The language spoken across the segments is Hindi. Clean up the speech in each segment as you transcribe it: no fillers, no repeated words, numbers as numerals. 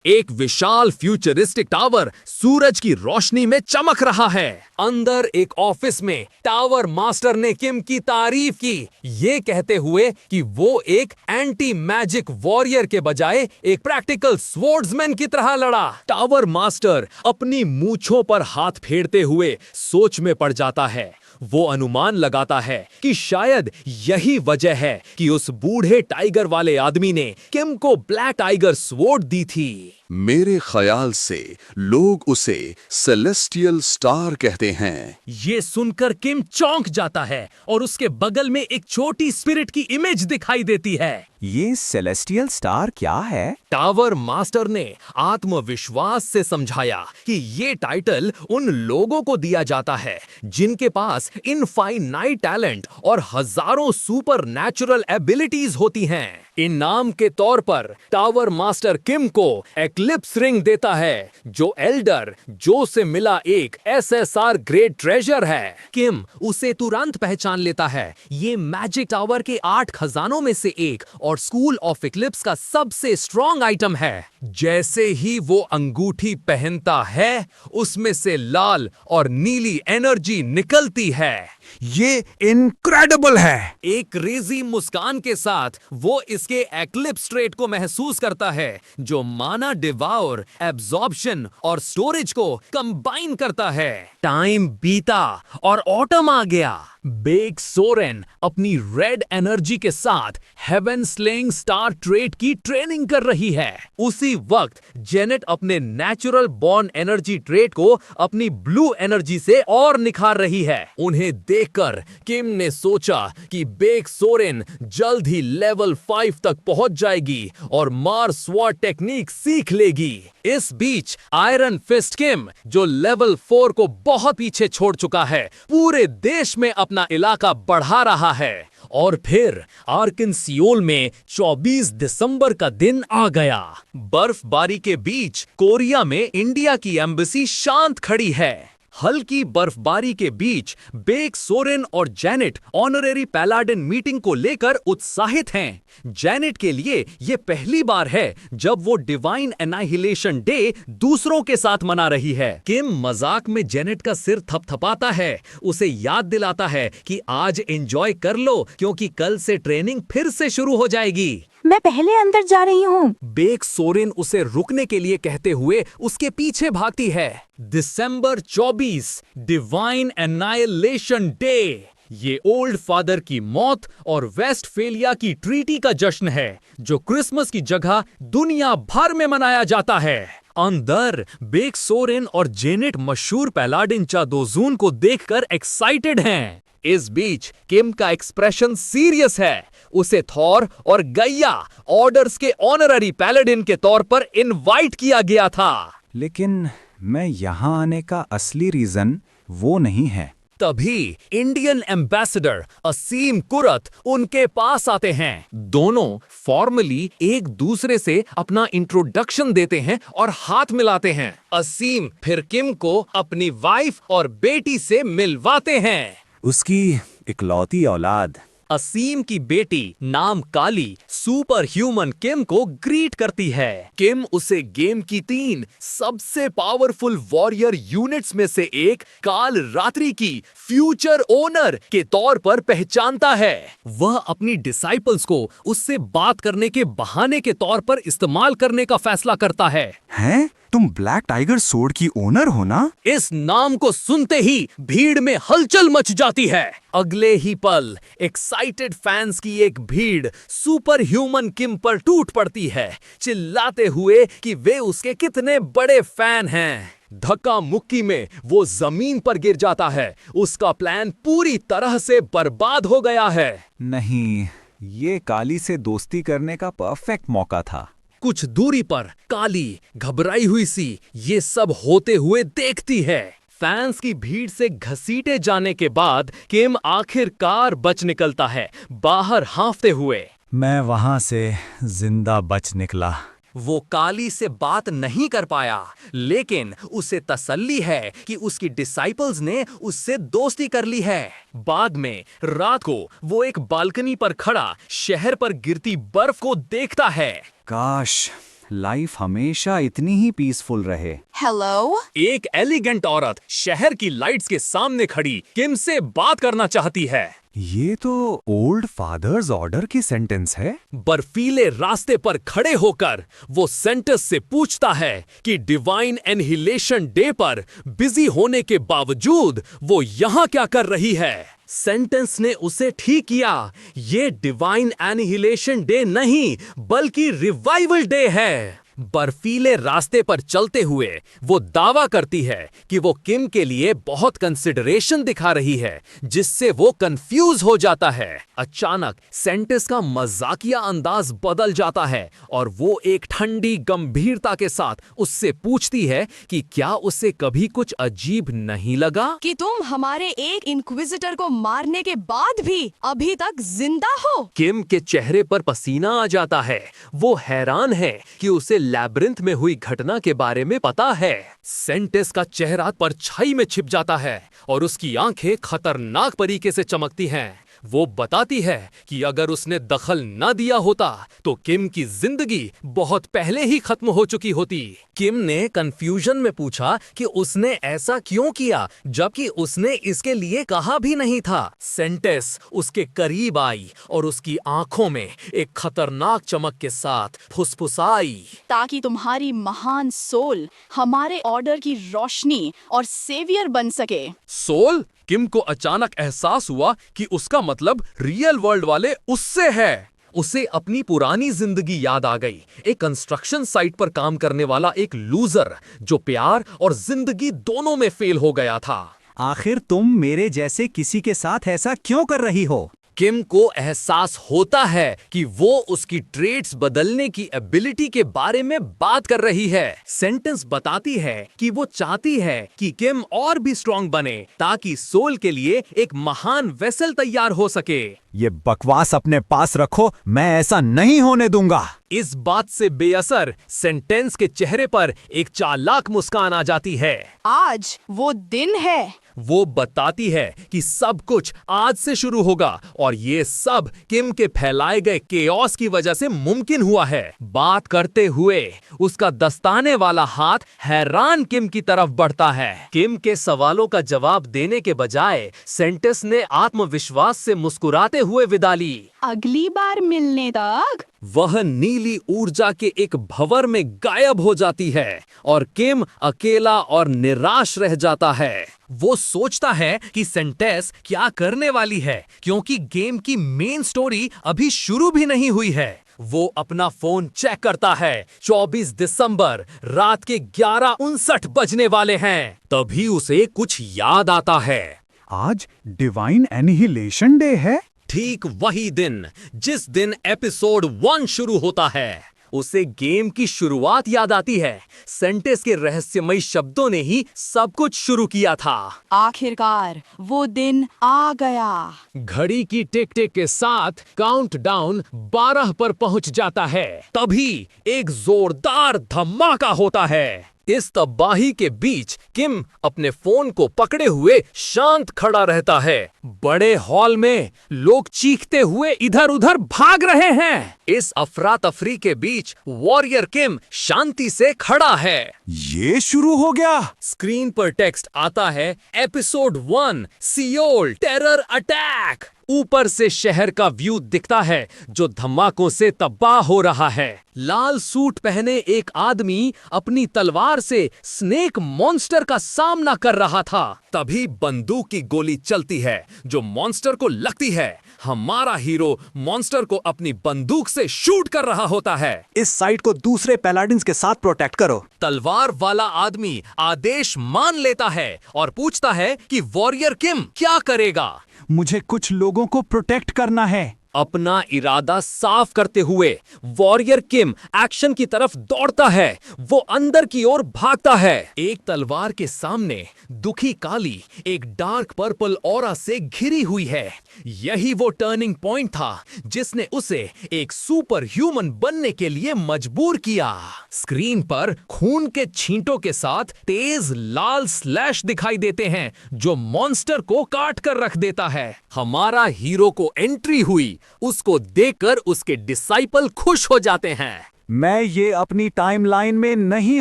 एक विशाल फ्यूचरिस्टिक टावर सूरज की रोशनी में चमक रहा है। अंदर एक ऑफिस में टावर मास्टर ने किम की तारीफ की, ये कहते हुए कि वो एक एंटी मैजिक वॉरियर के बजाय एक प्रैक्टिकल स्वॉर्ड्समैन की तरह लड़ा। टावर मास्टर अपनी मूंछों पर हाथ फेरते हुए सोच में पड़ जाता है। वो अनुमान लगाता है कि शायद यही वजह है कि उस बूढ़े टाइगर वाले आदमी ने किम को ब्लैक टाइगर स्वॉर्ड दी थी। मेरे ख्याल से लोग उसे सेलेस्टियल स्टार कहते हैं। ये सुनकर किम चौंक जाता है और उसके बगल में एक छोटी स्पिरिट की इमेज दिखाई देती है। ये सेलेस्टियल स्टार क्या है? टावर मास्टर ने आत्मविश्वास से समझाया कि ये टाइटल उन लोगों को दिया जाता है जिनके पास इनफाइनाइट टैलेंट और हजारों सुपर नेचुरल एबिलिटीज होती हैं। इनाम के तौर पर टावर मास्टर किम को एक्लिप्स रिंग देता है, जो एल्डर जो से मिला एक SSR ग्रेट ट्रेजर है। किम उसे तुरंत पहचान लेता है। ये मैजिक टावर के 8 खजानों में से एक और स्कूल ऑफ इक्लिप्स का सबसे स्ट्रॉन्ग आइटम है। जैसे ही वो अंगूठी पहनता है, उसमें से लाल और नीली एनर्जी निकलती है। ये इनक्रेडिबल है। एक क्रेजी मुस्कान के साथ वो इसके एक्लिप्स ट्रेट को महसूस करता है, जो माना डिवाउर, एब्जॉर्प्शन और स्टोरेज को कंबाइन करता है। टाइम बीता और ऑटम आ गया। बेक सोरेन अपनी रेड एनर्जी के साथ हेवन स्लेइंग स्टार ट्रेट की ट्रेनिंग कर रही है। उसी वक्त जेनेट अपने नेचुरल बॉर्न एनर्जी ट्रेट को अपनी ब्लू एनर्जी से और निखार रही है। उन्हें देखकर किम ने सोचा कि बेक सोरेन जल्द ही लेवल 5 तक पहुंच जाएगी और मार्स स्वॉर्ड टेक्निक सीख लेगी। इस बीच आयरन फिस्ट किम, जो लेवल 4 को बहुत पीछे छोड़ चुका है, पूरे देश में अपना इलाका बढ़ा रहा है। और फिर आर्कनसियोल में 24 दिसंबर का दिन आ गया। बर्फबारी के बीच कोरिया में इंडिया की एम्बेसी शांत खड़ी है। हल्की बर्फबारी के बीच बेक सोरेन और जेनेट ऑनरेरी पैलाडिन मीटिंग को लेकर उत्साहित हैं। जेनेट के लिए यह पहली बार है जब वो डिवाइन एनाहिलेशन डे दूसरों के साथ मना रही है। किम मजाक में जेनेट का सिर थपथपाता है, उसे याद दिलाता है कि आज एंजॉय कर लो क्योंकि कल से ट्रेनिंग फिर से शुरू हो जाएगी। मैं पहले अंदर जा रही हूँ। बेक सोरेन उसे रुकने के लिए कहते हुए उसके पीछे भागती है। दिसंबर 24 डिवाइन एनाइलेशन डे। ये ओल्ड फादर की मौत और वेस्टफेलिया की ट्रीटी का जश्न है, जो क्रिसमस की जगह दुनिया भर में मनाया जाता है। अंदर बेक सोरेन और जेनेट मशहूर पैलाडिन चादोजून को देखकर एक्साइटेड हैं। इस बीच किम का एक्सप्रेशन सीरियस है। उसे थॉर और गैया ऑर्डर्स के ऑनररी पैलेडिन के तौर पर इनवाइट किया गया था। लेकिन मैं यहाँ आने का असली रीजन वो नहीं है। तभी इंडियन एम्बेसडर असीम कुरत उनके पास आते हैं। दोनों फॉर्मली एक दूसरे से अपना इंट्रोडक्शन देते हैं और हाथ मिलाते हैं। असीम फिर किम को अपनी वाइफ और बेटी से मिलवाते हैं। उसकी इकलौती औलाद असीम की बेटी नाम काली सुपर ह्यूमन किम को ग्रीट करती है। किम उसे गेम की 3 सबसे पावरफुल वॉरियर यूनिट्स में से एक काल रात्रि की फ्यूचर ओनर के तौर पर पहचानता है। वह अपनी डिसाइपल्स को उससे बात करने के बहाने के तौर पर इस्तेमाल करने का फैसला करता है। हैं? तुम ब्लैक टाइगर सोर्ड की ओनर हो ना? इस नाम को सुनते ही भीड़ में हलचल मच जाती है। अगले ही पल एक्साइटेड फैंस की एक भीड़ सुपर ह्यूमन किम पर टूट पड़ती है, चिल्लाते हुए कि वे उसके कितने बड़े फैन हैं। धक्का मुक्की में वो जमीन पर गिर जाता है। उसका प्लान पूरी तरह से बर्बाद हो गया है। नहीं, ये काली से दोस्ती करने का परफेक्ट मौका था। कुछ दूरी पर काली घबराई हुई सी ये सब होते हुए देखती है। फैंस की भीड़ से घसीटे जाने के बाद किम आखिरकार बच निकलता है, बाहर हांफते हुए। मैं वहां से जिंदा बच निकला। वो काली से बात नहीं कर पाया, लेकिन उसे तसल्ली है कि उसकी डिसाइपल्स ने उससे दोस्ती कर ली है। बाद में रात को वो एक बालकनी पर खड़ा शहर पर गिरती बर्फ को देखता है। काश लाइफ हमेशा इतनी ही पीसफुल रहे। हेलो। एक एलिगेंट औरत शहर की लाइट्स के सामने खड़ी किम से बात करना चाहती है। ये तो ओल्ड फादर्स ऑर्डर की सेंटेंस है। बर्फीले रास्ते पर खड़े होकर वो सेंटस से पूछता है कि डिवाइन एनहिलेशन डे पर बिजी होने के बावजूद वो यहाँ क्या कर रही है। सेंटेंस ने उसे ठीक किया, ये डिवाइन एनहिलेशन डे नहीं बल्कि रिवाइवल डे है। बर्फीले रास्ते पर चलते हुए वो दावा करती है कि वो किम के लिए बहुत कंसिडरेशन दिखा रही है, जिससे वो कंफ्यूज हो जाता है। अचानक सेंटेंस का मजाकिया अंदाज बदल जाता है और वो एक ठंडी गंभीरता के साथ उससे पूछती है कि क्या उसे कभी कुछ अजीब नहीं लगा कि तुम हमारे एक इंक्विजिटर को मारने के बाद भी अभी तक जिंदा हो। किम के चेहरे पर पसीना आ जाता है। वो हैरान है कि उसे लैब्रिंथ में हुई घटना के बारे में पता है। सेंटेस का चेहरा परछाई में छिप जाता है और उसकी आंखें खतरनाक तरीके से चमकती हैं। वो बताती है कि अगर उसने दखल न दिया होता तो किम की जिंदगी बहुत पहले ही खत्म हो चुकी होती। किम ने कंफ्यूजन में पूछा कि उसने ऐसा क्यों किया जबकि उसने इसके लिए कहा भी नहीं था। सेंटेस उसके करीब आई और उसकी आंखों में एक खतरनाक चमक के साथ फुसफुसाई, ताकि तुम्हारी महान सोल हमारे ऑर्डर की रोशनी और सेवियर बन सके। सोल? किम को अचानक एहसास हुआ कि उसका मतलब रियल वर्ल्ड वाले उससे है। उसे अपनी पुरानी जिंदगी याद आ गई। एक कंस्ट्रक्शन साइट पर काम करने वाला एक लूजर जो प्यार और जिंदगी दोनों में फेल हो गया था। आखिर तुम मेरे जैसे किसी के साथ ऐसा क्यों कर रही हो? किम को एहसास होता है कि वो उसकी ट्रेड्स बदलने की एबिलिटी के बारे में बात कर रही है। सेंटेंस बताती है कि वो चाहती है कि किम और भी स्ट्रांग बने ताकि सोल के लिए एक महान वेसल तैयार हो सके। ये बकवास अपने पास रखो, मैं ऐसा नहीं होने दूंगा। इस बात से बेअसर सेंटेंस के चेहरे पर एक चालाक मुस्कान आ जाती है। आज वो दिन है। वो बताती है कि सब कुछ आज से शुरू होगा और ये सब किम के फैलाए गए केओस की वजह से मुमकिन हुआ है। बात करते हुए उसका दस्ताने वाला हाथ हैरान किम की तरफ बढ़ता है। किम के सवालों का जवाब देने के बजाय सेंटेंस ने आत्मविश्वास से मुस्कुराते हुए विदा ली। अगली बार मिलने तक। वह नीली ऊर्जा के एक भंवर में गायब हो जाती है और किम अकेला और निराश रह जाता है। वो सोचता है कि सेंटेस क्या करने वाली है, क्योंकि गेम की मेन स्टोरी अभी शुरू भी नहीं हुई है। वो अपना फोन चेक करता है। 24 दिसंबर रात के 11:59 बजने वाले हैं। तभी उसे कुछ याद आता है। आज डिवाइन एनिहिलेशन डे है। ठीक वही दिन जिस दिन एपिसोड 1 शुरू होता है। उसे गेम की शुरुआत याद आती है। सेंटेस के रहस्यमयी शब्दों ने ही सब कुछ शुरू किया था। आखिरकार वो दिन आ गया। घड़ी की टिक टिक के साथ काउंटडाउन 12 पर पहुंच जाता है। तभी एक जोरदार धमाका होता है। इस तबाही के बीच किम अपने फोन को पकड़े हुए शांत खड़ा रहता है। बड़े हॉल में लोग चीखते हुए इधर उधर भाग रहे हैं। इस अफरा तफरी के बीच वॉरियर किम शांति से खड़ा है। ये शुरू हो गया। स्क्रीन पर टेक्स्ट आता है, एपिसोड 1 सियोल टेरर अटैक। ऊपर से शहर का व्यू दिखता है जो धमाकों से तबाह हो रहा है। लाल सूट पहने एक आदमी अपनी तलवार से स्नेक मॉन्स्टर का सामना कर रहा था। तभी बंदूक की गोली चलती है जो मॉन्स्टर को लगती है। हमारा हीरो मॉन्स्टर को अपनी बंदूक से शूट कर रहा होता है। इस साइट को दूसरे पैलाडिन्स के साथ प्रोटेक्ट करो। तलवार वाला आदमी आदेश मान लेता है और पूछता है कि वॉरियर किम क्या करेगा। मुझे कुछ लोगों को प्रोटेक्ट करना है। अपना इरादा साफ करते हुए वॉरियर किम एक्शन की तरफ दौड़ता है। वो अंदर की ओर भागता है। एक तलवार के सामने दुखी काली एक डार्क पर्पल ऑरा से घिरी हुई है। यही वो टर्निंग पॉइंट था जिसने उसे एक सुपर ह्यूमन बनने के लिए मजबूर किया। स्क्रीन पर खून के छींटों के साथ तेज लाल स्लैश दिखाई देते हैं जो मॉन्स्टर को काट कर रख देता है। हमारा हीरो को एंट्री हुई। उसको देखकर उसके डिसाइपल खुश हो जाते हैं। मैं ये अपनी टाइमलाइन में नहीं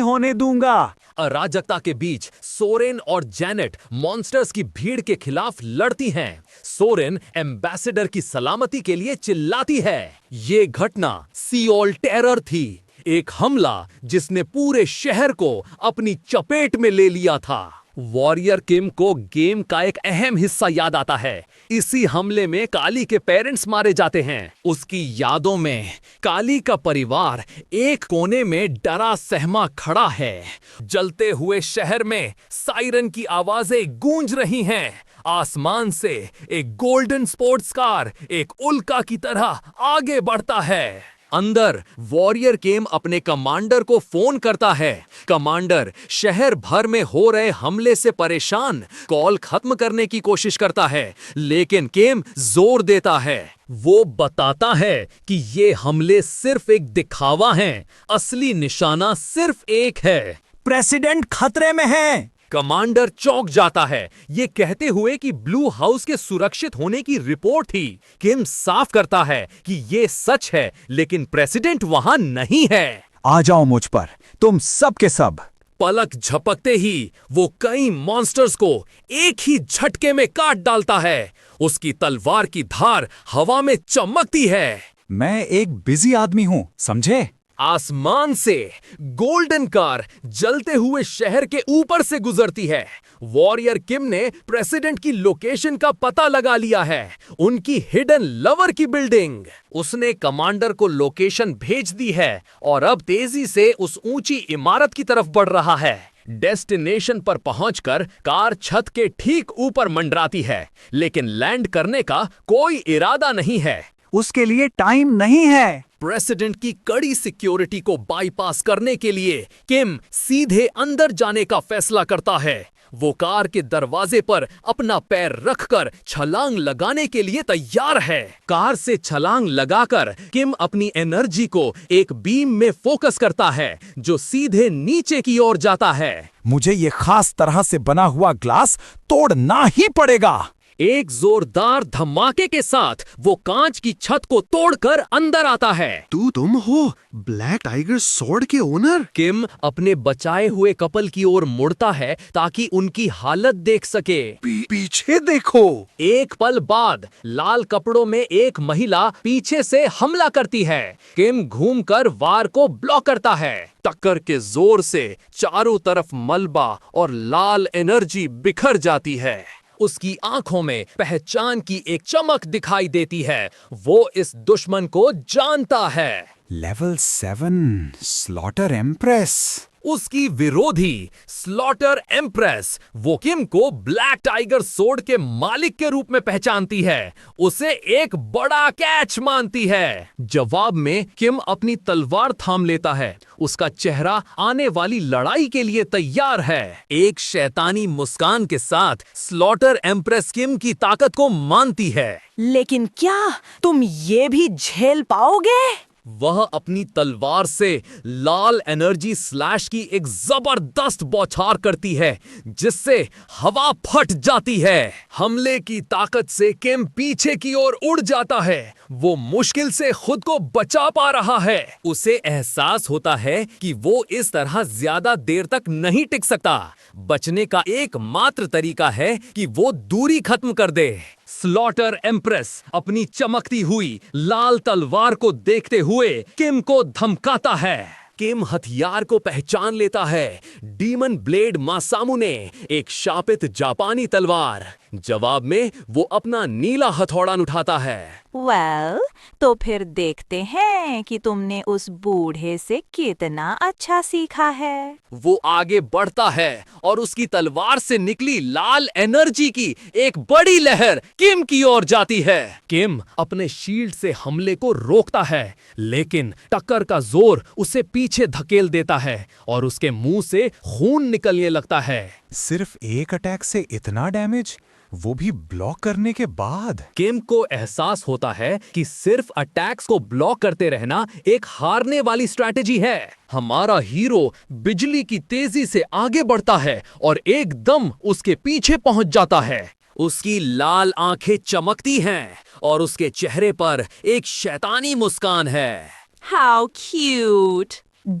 होने दूंगा। अराजकता के बीच सोरेन और जेनेट मॉन्स्टर्स की भीड़ के खिलाफ लड़ती हैं। सोरेन एम्बेसडर की सलामती के लिए चिल्लाती है। ये घटना सियोल टेरर थी, एक हमला जिसने पूरे शहर को अपनी चपेट में ले लिया था। वॉरियर किम को गेम का एक अहम हिस्सा याद आता है। इसी हमले में काली के पेरेंट्स मारे जाते हैं। उसकी यादों में काली का परिवार एक कोने में डरा सहमा खड़ा है। जलते हुए शहर में सायरन की आवाजें गूंज रही हैं। आसमान से एक गोल्डन स्पोर्ट्स कार एक उल्का की तरह आगे बढ़ता है। अंदर वॉरियर किम अपने कमांडर को फोन करता है। कमांडर शहर भर में हो रहे हमले से परेशान कॉल खत्म करने की कोशिश करता है, लेकिन किम जोर देता है। वो बताता है कि ये हमले सिर्फ एक दिखावा हैं, असली निशाना सिर्फ एक है। प्रेसिडेंट खतरे में है। कमांडर चौंक जाता है, ये कहते हुए कि ब्लू हाउस के सुरक्षित होने की रिपोर्ट थी। किम साफ करता है कि ये सच है, लेकिन प्रेसिडेंट वहां नहीं है। आ जाओ मुझ पर, तुम सब के सब। पलक झपकते ही वो कई मॉन्स्टर्स को एक ही झटके में काट डालता है। उसकी तलवार की धार हवा में चमकती है। मैं एक बिजी आदमी हूं, समझे? आसमान से गोल्डन कार जलते हुए शहर के ऊपर से गुजरती है। वॉरियर किम ने प्रेसिडेंट की लोकेशन का पता लगा लिया है, उनकी हिडन लवर की बिल्डिंग। उसने कमांडर को लोकेशन भेज दी है और अब तेजी से उस ऊंची इमारत की तरफ बढ़ रहा है। डेस्टिनेशन पर पहुंचकर कार छत के ठीक ऊपर मंडराती है, लेकिन लैंड करने का कोई इरादा नहीं है। उसके लिए टाइम नहीं है। प्रेसिडेंट की कड़ी सिक्योरिटी को बाईपास करने के लिए किम सीधे अंदर जाने का फैसला करता है। वो कार के दरवाजे पर अपना पैर रखकर छलांग लगाने के लिए तैयार है। कार से छलांग लगाकर किम अपनी एनर्जी को एक बीम में फोकस करता है, जो सीधे नीचे की ओर जाता है। मुझे ये खास तरह से बना हुआ ग्लास तोड़ना ही पड़ेगा। एक जोरदार धमाके के साथ वो कांच की छत को तोड़कर अंदर आता है। तुम हो ब्लैक टाइगर स्वॉर्ड के ओनर? किम अपने बचाए हुए कपल की ओर मुड़ता है ताकि उनकी हालत देख सके। पीछे देखो। एक पल बाद लाल कपड़ों में एक महिला पीछे से हमला करती है। किम घूमकर वार को ब्लॉक करता है। टक्कर के जोर से चारों तरफ मलबा और लाल एनर्जी बिखर जाती है। उसकी आंखों में पहचान की एक चमक दिखाई देती है। वो इस दुश्मन को जानता है। Level 7 slaughter empress. उसकी विरोधी स्लॉटर एम्प्रेस वो किम को ब्लैक टाइगर सोर्ड के मालिक के रूप में पहचानती है, उसे एक बड़ा कैच मानती है। जवाब में किम अपनी तलवार थाम लेता है। उसका चेहरा आने वाली लड़ाई के लिए तैयार है। एक शैतानी मुस्कान के साथ स्लॉटर एम्प्रेस किम की ताकत को मानती है। लेकिन क्या तुम ये भी झेल पाओगे? वह अपनी तलवार से लाल एनर्जी स्लैश की एक जबरदस्त बौछार करती है, जिससे हवा फट जाती है। हमले की ताकत से किम पीछे की ओर उड़ जाता है। वो मुश्किल से खुद को बचा पा रहा है। उसे एहसास होता है कि वो इस तरह ज्यादा देर तक नहीं टिक सकता। बचने का एकमात्र तरीका है कि वो दूरी खत्म कर दे। स्लॉटर एम्प्रेस अपनी चमकती हुई लाल तलवार को देखते हुए किम को धमकाता है। किम हथियार को पहचान लेता है। डीमन ब्लेड मासामुने, एक शापित जापानी तलवार। जवाब में वो अपना नीला हथौड़ा उठाता है। वेल, तो फिर देखते हैं कि तुमने उस बूढ़े से कितना अच्छा सीखा है। वो आगे बढ़ता है और उसकी तलवार से निकली लाल एनर्जी की एक बड़ी लहर किम की ओर जाती है। किम अपने शील्ड से हमले को रोकता है, लेकिन टक्कर का जोर उसे पीछे धकेल देता है और उसके मुंह से खून निकलने लगता है। सिर्फ एक अटैक से इतना डैमेज, वो भी ब्लॉक करने के बाद। किम को एहसास होता है कि सिर्फ अटैक्स को ब्लॉक करते रहना एक हारने वाली स्ट्रैटेजी है। हमारा हीरो बिजली की तेजी से आगे बढ़ता है और एकदम उसके पीछे पहुंच जाता है। उसकी लाल आंखें चमकती हैं और उसके चेहरे पर एक शैतानी मुस्कान है। How cute!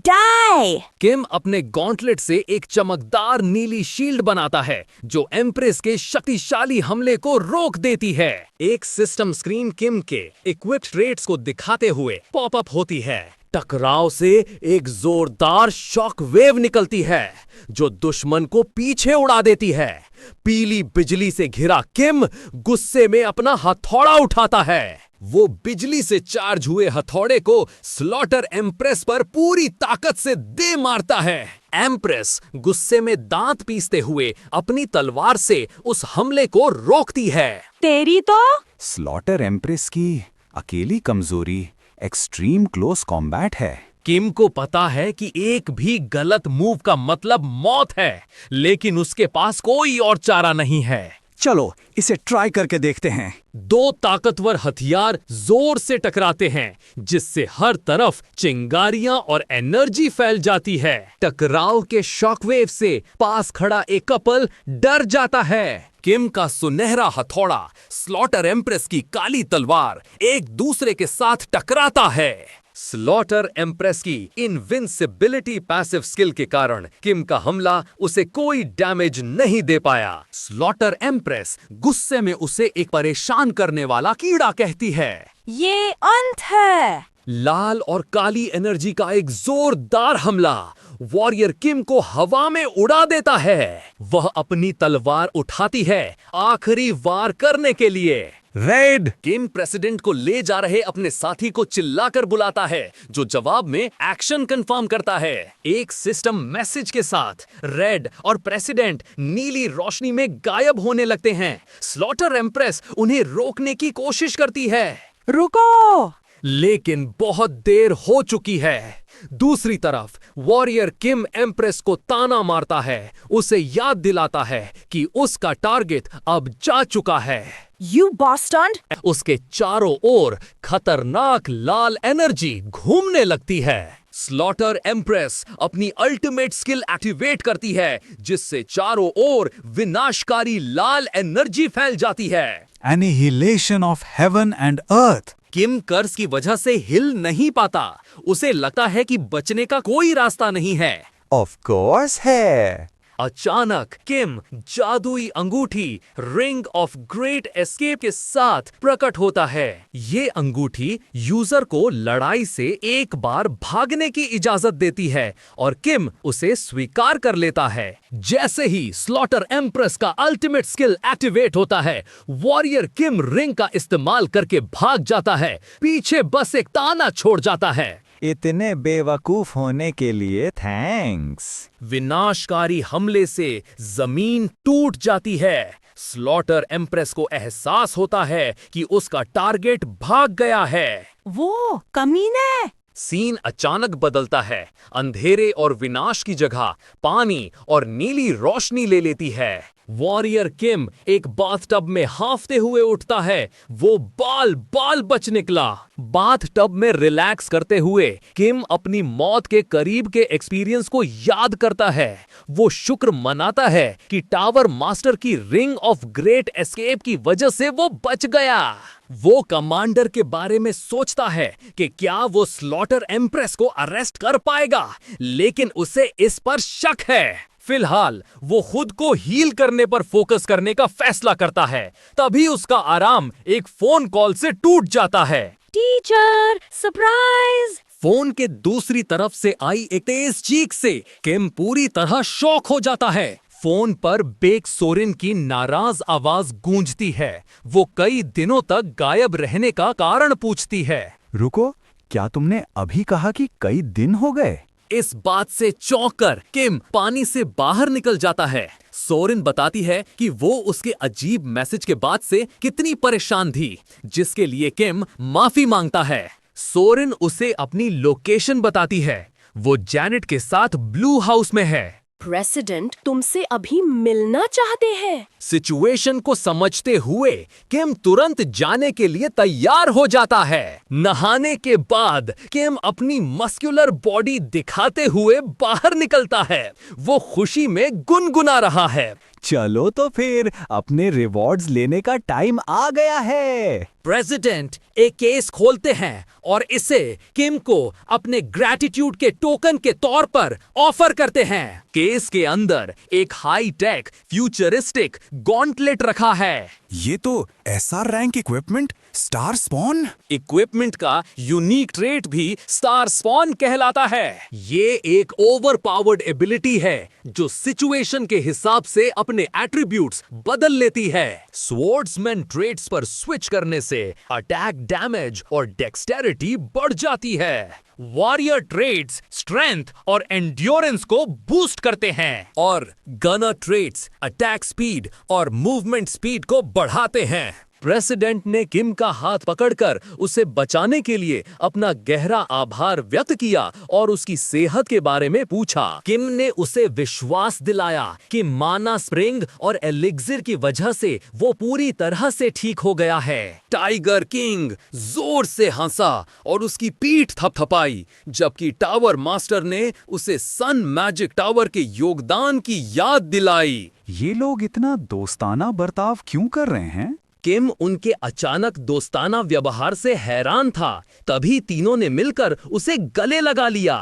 Die! किम अपने गॉन्टलेट से एक चमकदार नीली शील्ड बनाता है जो एम्प्रेस के शक्तिशाली हमले को रोक देती है। एक सिस्टम स्क्रीन किम के इक्विप्ड रेट्स को दिखाते हुए पॉपअप होती है। टकराव से एक जोरदार शॉक वेव निकलती है जो दुश्मन को पीछे उड़ा देती है। पीली बिजली से घिरा किम गुस्से में अपना हथौड़ा उठाता है। वो बिजली से चार्ज हुए हथौड़े को स्लॉटर एम्प्रेस पर पूरी ताकत से दे मारता है। एम्प्रेस गुस्से में दांत पीसते हुए अपनी तलवार से उस हमले को रोकती है। तेरी तो स्लॉटर एम्प्रेस की अकेली कमजोरी एक्सट्रीम क्लोज कॉम्बैट है। किम को पता है कि एक भी गलत मूव का मतलब मौत है, लेकिन उसके पास कोई और चारा नहीं है। चलो इसे ट्राई करके देखते हैं। दो ताकतवर हथियार जोर से टकराते हैं जिससे हर तरफ चिंगारियां और एनर्जी फैल जाती है। टकराव के शॉकवेव से पास खड़ा एक कपल डर जाता है। किम का सुनहरा हथौड़ा स्लॉटर एम्प्रेस की काली तलवार एक दूसरे के साथ टकराता है। स्लॉटर एम्प्रेस की इनविंसिबिलिटी पैसिव स्किल के कारण किम का हमला उसे कोई डैमेज नहीं दे पाया। स्लॉटर एम्प्रेस गुस्से में उसे एक परेशान करने वाला कीड़ा कहती है। ये अंत है। लाल और काली एनर्जी का एक जोरदार हमला वॉरियर किम को हवा में उड़ा देता है। वह अपनी तलवार उठाती है आखिरी वार करने के लिए। रेड! किम प्रेसिडेंट को ले जा रहे अपने साथी को चिल्लाकर बुलाता है जो जवाब में एक्शन कंफर्म करता है। एक सिस्टम मैसेज के साथ रेड और प्रेसिडेंट नीली रोशनी में गायब होने लगते हैं। स्लॉटर एम्प्रेस उन्हें रोकने की कोशिश करती है, रुको! लेकिन बहुत देर हो चुकी है। दूसरी तरफ वॉरियर किम एम्प्रेस को ताना मारता है, उसे याद दिलाता है कि उसका टारगेट अब जा चुका है। You bastard! उसके चारों ओर खतरनाक लाल एनर्जी घूमने लगती है। स्लॉटर एम्प्रेस अपनी अल्टीमेट स्किल एक्टिवेट करती है जिससे चारों ओर विनाशकारी लाल एनर्जी फैल जाती है। Annihilation of heaven and earth. किम कर्ज की वजह से हिल नहीं पाता। उसे लगता है कि बचने का कोई रास्ता नहीं है। Of course है। अचानक किम जादुई अंगूठी रिंग ऑफ ग्रेट एस्केप के साथ प्रकट होता है। ये अंगूठी यूजर को लड़ाई से एक बार भागने की इजाजत देती है और किम उसे स्वीकार कर लेता है। जैसे ही स्लॉटर एम्प्रेस का अल्टीमेट स्किल एक्टिवेट होता है, वॉरियर किम रिंग का इस्तेमाल करके भाग जाता है। पीछे बस एक ताना छोड़ जाता है। इतने बेवकूफ होने के लिए थैंक्स। विनाशकारी हमले से जमीन टूट जाती है। स्लॉटर एम्प्रेस को एहसास होता है कि उसका टारगेट भाग गया है। वो कमीने! सीन अचानक बदलता है। अंधेरे और विनाश की जगह पानी और नीली रोशनी ले लेती है। वॉरियर किम एक बाथटब में हांफते हुए उठता है। वो बाल बाल बच निकला। बाथटब में रिलैक्स करते हुए किम अपनी मौत के करीब के एक्सपीरियंस को याद करता है। वो शुक्र मनाता है कि टावर मास्टर की रिंग ऑफ ग्रेट एस्केप की वजह से वो बच गया। वो कमांडर के बारे में सोचता है कि क्या वो स्लॉटर एम्प्रेस को अरेस्ट कर पाएगा, लेकिन उसे इस पर शक है। फिलहाल वो खुद को हील करने पर फोकस करने का फैसला करता है। तभी उसका आराम एक फोन कॉल से टूट जाता है। Teacher, surprise! फोन के दूसरी तरफ से आई एक तेज चीख से किम पूरी तरह शॉक हो जाता है। फोन पर बेक सोरेन की नाराज आवाज गूंजती है। वो कई दिनों तक गायब रहने का कारण पूछती है। रुको, क्या तुमने अभी कहा कि कई दिन हो गए? इस बात से चौंककर किम पानी से बाहर निकल जाता है। सोरेन बताती है कि वो उसके अजीब मैसेज के बाद से कितनी परेशान थी, जिसके लिए किम माफी मांगता है। सोरेन उसे अपनी लोकेशन बताती है। वो जैनेट के साथ ब्लू हाउस में है। प्रेसिडेंट तुमसे अभी मिलना चाहते हैं। सिचुएशन को समझते हुए किम तुरंत जाने के लिए तैयार हो जाता है। नहाने के बाद किम अपनी मस्कुलर बॉडी दिखाते हुए बाहर निकलता है। वो खुशी में गुनगुना रहा है। चलो तो फिर अपने रिवॉर्ड्स लेने का टाइम आ गया है। प्रेसिडेंट एक केस खोलते हैं और इसे किम को अपने ग्रैटिट्यूड के टोकन के तौर पर ऑफर करते हैं। केस के अंदर एक हाई टेक फ्यूचरिस्टिक गॉन्टलेट रखा है। ये तो SR rank equipment star spawn. Equipment का यूनिक ट्रेट भी स्टार स्पॉन कहलाता है। ये एक ओवर पावर्ड एबिलिटी है जो सिचुएशन के हिसाब से अपने एट्रीब्यूट्स बदल लेती है। स्वॉर्ड्समैन ट्रेट्स पर स्विच करने से अटैक डैमेज और डेक्सटेरिटी बढ़ जाती है। वॉरियर ट्रेट्स स्ट्रेंथ और एंड्योरेंस को बूस्ट करते हैं और गनर ट्रेट्स अटैक स्पीड और मूवमेंट स्पीड को बढ़ाते हैं। प्रेसिडेंट ने किम का हाथ पकड़कर उसे बचाने के लिए अपना गहरा आभार व्यक्त किया और उसकी सेहत के बारे में पूछा। किम ने उसे विश्वास दिलाया कि माना स्प्रिंग और एलिक्सिर की वजह से वो पूरी तरह से ठीक हो गया है। टाइगर किंग जोर से हंसा और उसकी पीठ थपथपाई, जबकि टावर मास्टर ने उसे सन मैजिक टावर के योगदान की याद दिलाई। ये लोग इतना दोस्ताना बर्ताव क्यों कर रहे हैं? किम उनके अचानक दोस्ताना व्यवहार से हैरान था, तभी तीनों ने मिलकर उसे गले लगा लिया।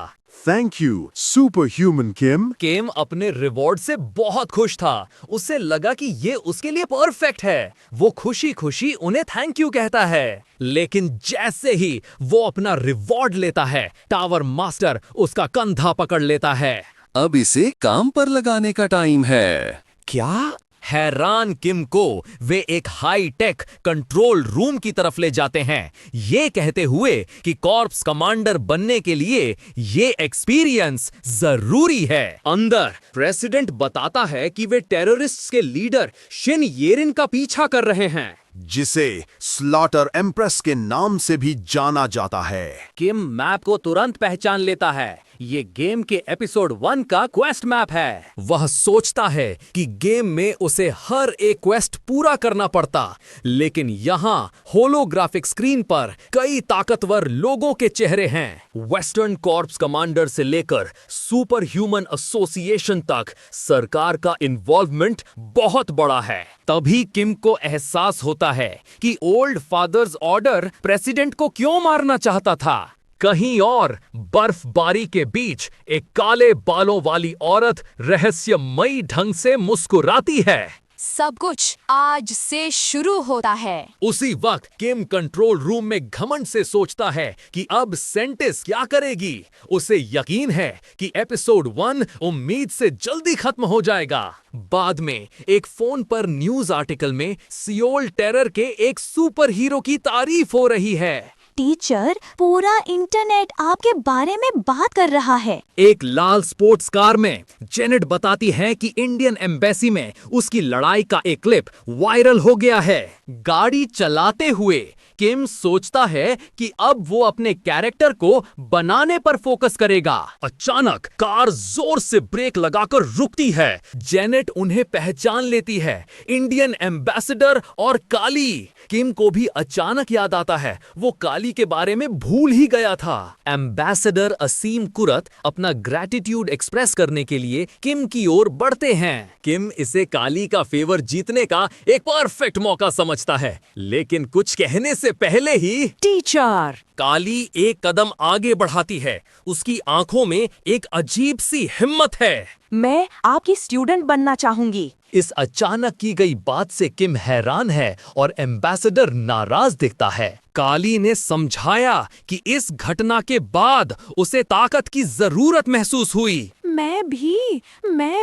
Thank you, Superhuman Kim. किम अपने रिवॉर्ड से बहुत खुश था। उसे लगा कि ये उसके लिए परफेक्ट है। वो खुशी खुशी उन्हें थैंक यू कहता है। लेकिन जैसे ही वो अपना रिवॉर्ड लेता है, टावर मास्टर उसका कंधा पकड़ लेता है। अब इसे काम पर लगाने का टाइम है। क्या? हैरान किम को वे एक हाई टेक कंट्रोल रूम की तरफ ले जाते हैं, ये कहते हुए कि कॉर्प्स कमांडर बनने के लिए ये एक्सपीरियंस जरूरी है। अंदर प्रेसिडेंट बताता है कि वे टेररिस्ट्स के लीडर शिन येरिन का पीछा कर रहे हैं, जिसे स्लॉटर एम्प्रेस के नाम से भी जाना जाता है। किम मैप को तुरंत पहचान लेता है। ये गेम के एपिसोड 1 का क्वेस्ट मैप है। वह सोचता है कि गेम में उसे हर एक क्वेस्ट पूरा करना पड़ता, लेकिन यहाँ होलोग्राफिक स्क्रीन पर कई ताकतवर लोगों के चेहरे हैं। वेस्टर्न कॉर्प्स कमांडर से लेकर सुपर ह्यूमन एसोसिएशन तक सरकार का इन्वॉल्वमेंट बहुत बड़ा है। तभी किम को एहसास होता है कि ओल्ड फादर्स ऑर्डर प्रेसिडेंट को क्यों मारना चाहता था। कहीं और बर्फबारी के बीच एक काले बालों वाली औरत रहस्यमयी ढंग से मुस्कुराती है। सब कुछ आज से शुरू होता है। उसी वक्त किम कंट्रोल रूम में घमंड से सोचता है कि अब सेंटिस क्या करेगी। उसे यकीन है कि एपिसोड 1 उम्मीद से जल्दी खत्म हो जाएगा। बाद में एक फोन पर न्यूज आर्टिकल में सियोल टेरर के एक सुपर हीरो की तारीफ हो रही है। टीचर, पूरा इंटरनेट आपके बारे में बात कर रहा है। एक लाल स्पोर्ट्स कार में जेनेट बताती है कि इंडियन एम्बेसी में उसकी लड़ाई का एक क्लिप वायरल हो गया है। गाड़ी चलाते हुए किम सोचता है कि अब वो अपने कैरेक्टर को बनाने पर फोकस करेगा। अचानक कार जोर से ब्रेक लगाकर रुकती है। जेनेट उन्हें पहचान लेती है, इंडियन एम्बेसडर और काली। किम को भी अचानक याद आता है वो काली के बारे में भूल ही गया था। एम्बेसडर असीम कुरत अपना ग्रैटिट्यूड एक्सप्रेस करने के लिए किम की ओर बढ़ते हैं। किम इसे काली का फेवर जीतने का एक परफेक्ट मौका समझता है, लेकिन कुछ कहने से पहले ही टीचर, काली एक कदम आगे बढ़ाती है। उसकी आंखों में एक अजीब सी हिम्मत है। मैं आपकी स्टूडेंट बनना चाहूंगी। इस अचानक की गई बात से किम हैरान है और एम्बेसडर नाराज दिखता है। काली ने समझाया कि इस घटना के बाद उसे ताकत की जरूरत महसूस हुई। मैं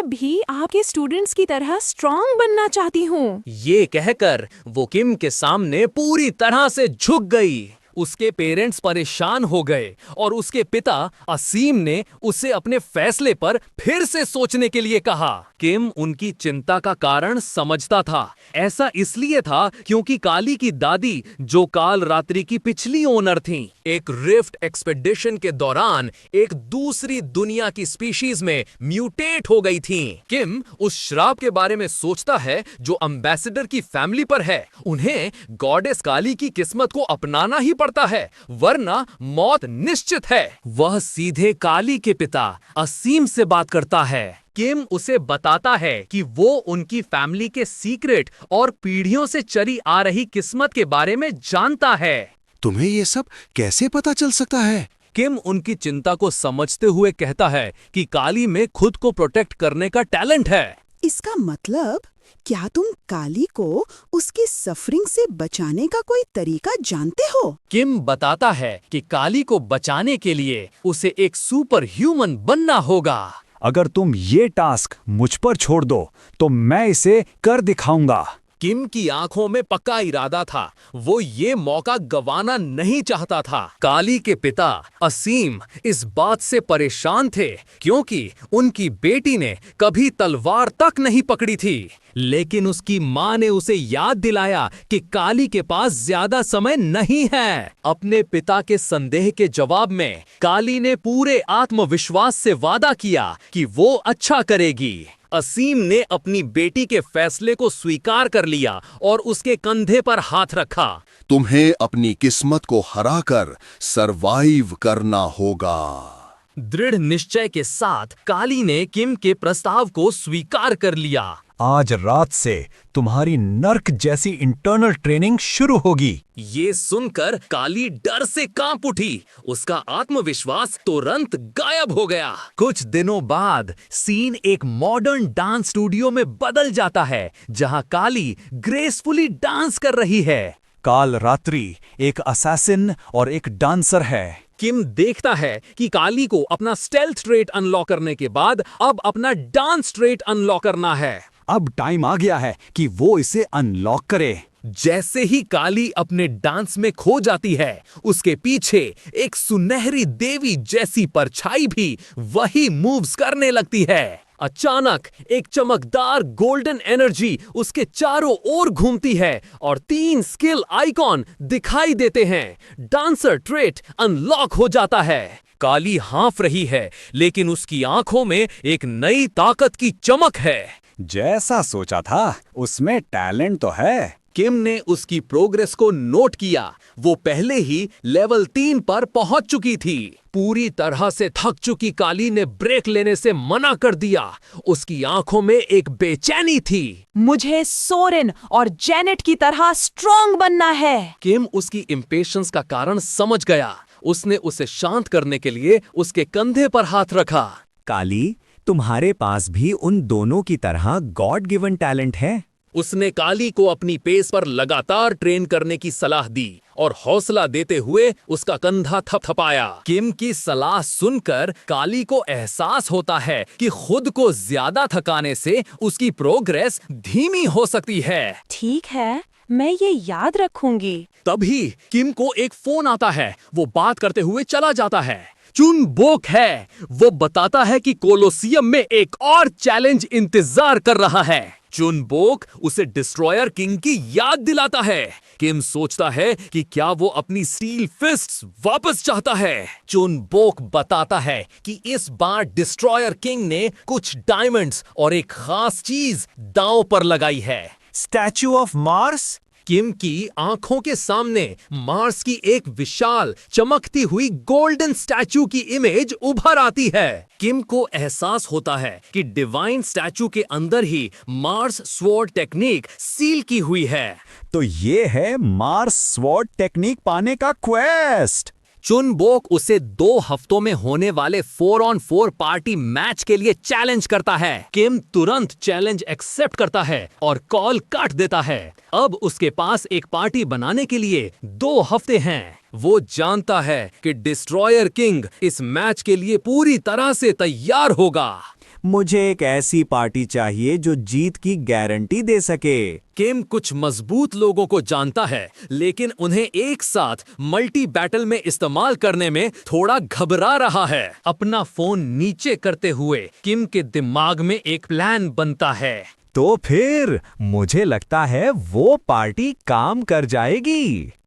भी आपके स्टूडेंट्स की तरह स्ट्रांग बनना चाहती हूँ। ये कहकर वो किम के सामने पूरी तरह से झुक गई। उसके पेरेंट्स परेशान हो गए और उसके पिता असीम ने उसे अपने फैसले पर फिर से सोचने के लिए कहा। किम उनकी चिंता का कारण समझता था। ऐसा इसलिए था क्योंकि काली की दादी, जो काल रात्रि की पिछली ओनर थीं, एक रिफ्ट एक्सपेडिशन के दौरान एक दूसरी दुनिया की स्पीशीज में म्यूटेट हो गई थीं। किम उस श्राप के बारे में सोचता है जो एम्बेसडर की फैमिली पर है। उन्हें गॉडेस काली की किस्मत को अपनाना ही पड़ता है, वरना मौत निश्चित है। वह सीधे काली के पिता असीम से बात करता है। किम उसे बताता है कि वो उनकी फैमिली के सीक्रेट और पीढ़ियों से चली आ रही किस्मत के बारे में जानता है। तुम्हें ये सब कैसे पता चल सकता है? किम उनकी चिंता को समझते हुए कहता है कि काली में खुद को प्रोटेक्ट करने का टैलेंट है। इसका मतलब क्या तुम काली को उसकी सफरिंग से बचाने का कोई तरीका जानते हो? किम बताता है कि काली को बचाने के लिए उसे एक सुपर ह्यूमन बनना होगा। अगर तुम ये टास्क मुझ पर छोड़ दो तो मैं इसे कर दिखाऊंगा। किम की आंखों में पक्का इरादा था, वो ये मौका गंवाना नहीं चाहता था। काली के पिता असीम इस बात से परेशान थे क्योंकि उनकी बेटी ने कभी तलवार तक नहीं पकड़ी थी, लेकिन उसकी मां ने उसे याद दिलाया कि काली के पास ज्यादा समय नहीं है। अपने पिता के संदेह के जवाब में काली ने पूरे आत्मविश्वास से वादा किया कि वो अच्छा करेगी। असीम ने अपनी बेटी के फैसले को स्वीकार कर लिया और उसके कंधे पर हाथ रखा। तुम्हें अपनी किस्मत को हराकर सरवाइव करना होगा। दृढ़ निश्चय के साथ काली ने किम के प्रस्ताव को स्वीकार कर लिया। आज रात से तुम्हारी नर्क जैसी इंटरनल ट्रेनिंग शुरू होगी। ये सुनकर काली डर से कांप उठी। उसका आत्मविश्वास तुरंत गायब हो गया। कुछ दिनों बाद सीन एक मॉडर्न डांस स्टूडियो में बदल जाता है, जहां काली ग्रेसफुली डांस कर रही है। काल रात्रि एक असैसिन और एक डांसर है। किम देखता है कि काली को अपना स्टेल्थ ट्रेट अनलॉक करने के बाद अब अपना डांस ट्रेट अनलॉक करना है। अब टाइम आ गया है कि वो इसे अनलॉक करे। जैसे ही काली अपने डांस में खो जाती है, उसके पीछे एक सुनहरी देवी जैसी परछाई भी वही मूव्स करने लगती है। अचानक एक चमकदार गोल्डन एनर्जी उसके चारों ओर घूमती है और 3 स्किल आइकॉन दिखाई देते हैं। डांसर ट्रेट अनलॉक हो जाता है। काली हाँफ रही है, लेकिन उसकी आंखों में एक नई ताकत की चमक है। जैसा सोचा था उसमें टैलेंट तो है। किम ने उसकी प्रोग्रेस को नोट किया। वो पहले ही लेवल 3 पर पहुंच चुकी थी। पूरी तरह से थक चुकी काली ने ब्रेक लेने से मना कर दिया। उसकी आंखों में एक बेचैनी थी। मुझे सोरेन और जेनेट की तरह स्ट्रॉन्ग बनना है। किम उसकी इम्पेशंस का कारण समझ गया। उसने उसे शांत करने के लिए उसके कंधे पर हाथ रखा। काली, तुम्हारे पास भी उन दोनों की तरह गॉड गिवन टैलेंट है। उसने काली को अपनी पेस पर लगातार ट्रेन करने की सलाह दी और हौसला देते हुए उसका कंधा थपथपाया। किम की सलाह सुनकर काली को एहसास होता है कि खुद को ज्यादा थकाने से उसकी प्रोग्रेस धीमी हो सकती है। ठीक है, मैं ये याद रखूंगी। तभी किम को एक फोन आता है। वो बात करते हुए चला जाता है। चुन बोक है। वो बताता है कि कोलोसियम में एक और चैलेंज इंतजार कर रहा है। चुन बोक उसे डिस्ट्रॉयर किंग की याद दिलाता है। किम सोचता है कि क्या वो अपनी स्टील फिस्ट्स वापस चाहता है। चुन बोक बताता है कि इस बार डिस्ट्रॉयर किंग ने कुछ डायमंड्स और एक खास चीज दांव पर लगाई है। Statue of Mars. किम की आंखों के सामने मार्स की एक विशाल चमकती हुई गोल्डन स्टैचू की इमेज उभर आती है। किम को एहसास होता है कि डिवाइन स्टैचू के अंदर ही मार्स स्वॉर्ड टेक्निक सील की हुई है। तो ये है मार्स स्वॉर्ड टेक्निक पाने का क्वेस्ट। चुन बोक उसे 2 हफ्तों में होने वाले 4-on-4 पार्टी मैच के लिए चैलेंज करता है। किम तुरंत चैलेंज एक्सेप्ट करता है और कॉल काट देता है। अब उसके पास एक पार्टी बनाने के लिए 2 हफ्ते हैं। वो जानता है कि डिस्ट्रॉयर किंग इस मैच के लिए पूरी तरह से तैयार होगा। मुझे एक ऐसी पार्टी चाहिए जो जीत की गारंटी दे सके। किम कुछ मजबूत लोगों को जानता है, लेकिन उन्हें एक साथ मल्टी बैटल में इस्तेमाल करने में थोड़ा घबरा रहा है। अपना फोन नीचे करते हुए किम के दिमाग में एक प्लान बनता है। तो फिर मुझे लगता है वो पार्टी काम कर जाएगी।